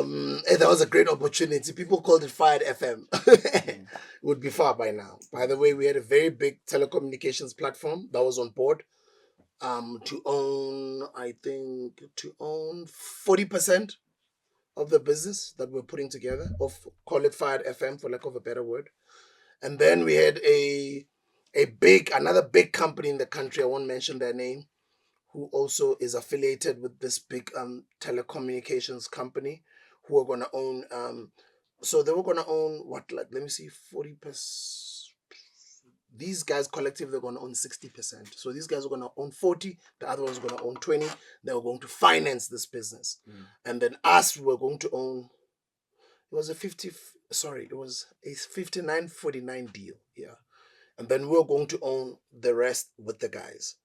that was a great opportunity. People called it Fired FM. Would be far by now. By the way, we had a very big telecommunications platform that was on board. To own, I think, to own 40% of the business that we're putting together, of call it Fired FM for lack of a better word. And then we had another big company in the country. I won't mention their name, who also is affiliated with this big telecommunications company, who are going to own so they were going to own what, like, let me see, 40%. These guys collectively, they're going to own 60%. So these guys are going to own 40, the other ones are going to own 20. They were going to finance this business. And then us, we were going to own, it was a 59-49 deal. Yeah. And then we were going to own the rest with the guys.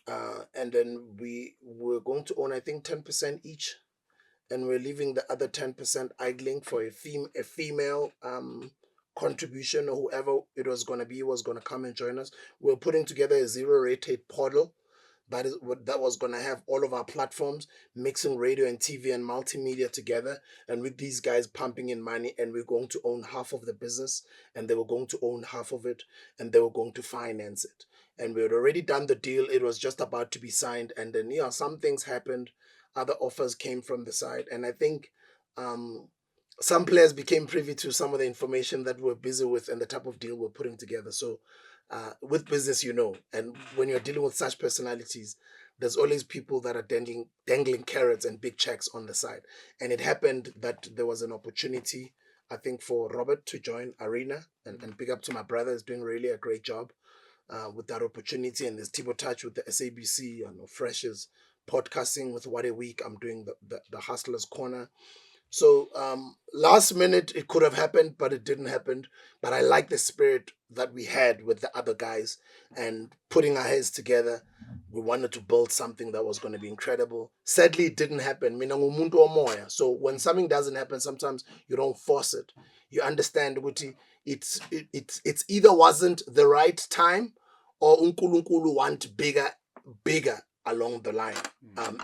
And then we were going to own, I think, 10% each, and we're leaving the other 10% idling for a female contribution, or whoever it was going to be was going to come and join us. We're putting together a zero-rated portal that was going to have all of our platforms, mixing radio and TV and multimedia together, and with these guys pumping in money, and we're going to own half of the business, and they were going to own half of it, and they were going to finance it. And we had already done the deal. It was just about to be signed, and then some things happened. Other offers came from the side, and I think some players became privy to some of the information that we're busy with and the type of deal we're putting together. So with business, and when you're dealing with such personalities, there's always people that are dangling carrots and big checks on the side. And it happened that there was an opportunity, I think, for Robert to join Arena, and big up to my brother, is doing really a great job with that opportunity. And there's Tbo Touch with the SABC, and Fresh's podcasting with What a Week. I'm doing the Hustlers Corner. So last minute it could have happened, but it didn't happen. But I like the spirit that we had with the other guys, and putting our heads together. We wanted to build something that was going to be incredible. Sadly, it didn't happen. Mina ngumuntu womoya. So when something doesn't happen, sometimes you don't force it. You understand, Wuti, it's either wasn't the right time, or unkulunkulu want bigger along the line.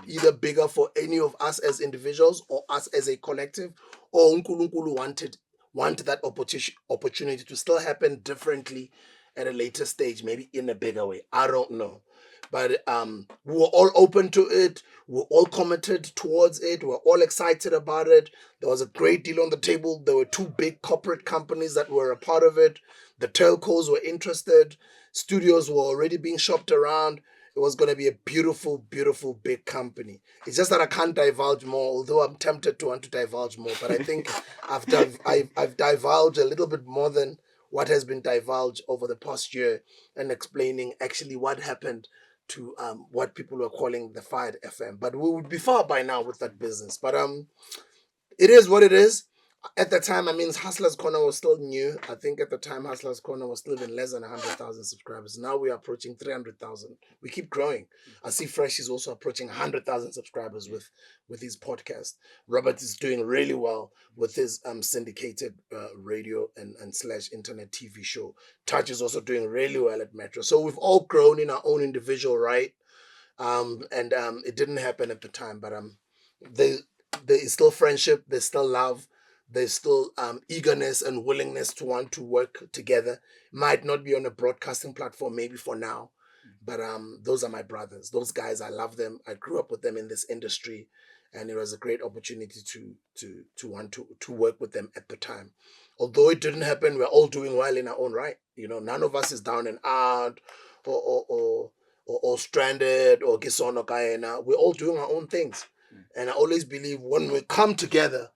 Either bigger for any of us as individuals or us as a collective, or unkulunkulu want that opportunity to still happen differently at a later stage, maybe in a bigger way. I don't know. But we were all open to it. We were all committed towards it. We were all excited about it. There was a great deal on the table. There were two big corporate companies that were a part of it. The telcos were interested. Studios were already being shopped around. It was going to be a beautiful, beautiful, big company. It's just that I can't divulge more, although I'm tempted to want to divulge more. But I think I've divulged a little bit more than what has been divulged over the past year, and explaining actually what happened to what people were calling the Fired FM. But we would be far by now with that business. But it is what it is. At the time, Hustlers Corner was still new. I think at the time, Hustlers Corner was still even less than 100,000 subscribers. Now we are approaching 300,000. We keep growing. I see Fresh is also approaching 100,000 subscribers with his podcast. Robert is doing really well with his syndicated radio and slash internet TV show. Touch is also doing really well at Metro. So we've all grown in our own individual right. And it didn't happen at the time, but there is still friendship. There's still love. There's still eagerness and willingness to want to work together. Might not be on a broadcasting platform, maybe for now, but those are my brothers. Those guys, I love them. I grew up with them in this industry, and it was a great opportunity to want to work with them at the time. Although it didn't happen, we're all doing well in our own right. None of us is down and out, or stranded, or kisono kaena. We're all doing our own things, and I always believe when we come together,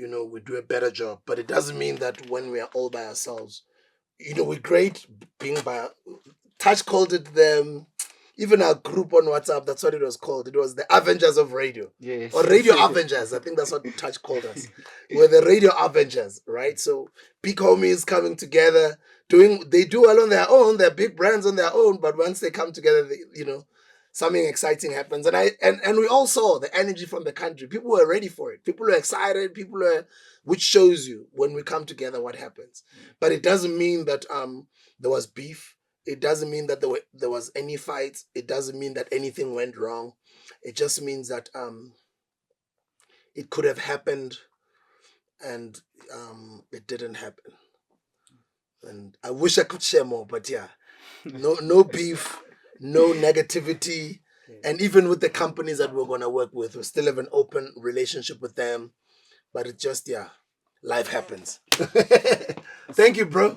we do a better job. But it doesn't mean that when we are all by ourselves, we're great being by. Touch called it even our group on WhatsApp, that's what it was called. It was the Avengers of Radio. Yes. Or Radio Avengers. I think that's what Touch called us. We're the Radio Avengers, right? So big homies coming together, they do well on their own, they're big brands on their own, but once they come together, something exciting happens. And we all saw the energy from the country. People were ready for it. People were excited. Which shows you when we come together what happens. But it doesn't mean that there was beef. It doesn't mean that there was any fights. It doesn't mean that anything went wrong. It just means that it could have happened, and it didn't happen. And I wish I could share more, but yeah, no beef, no negativity. And even with the companies that we're gonna work with, we still have an open relationship with them. But it just, yeah, life happens. Thank you, bro.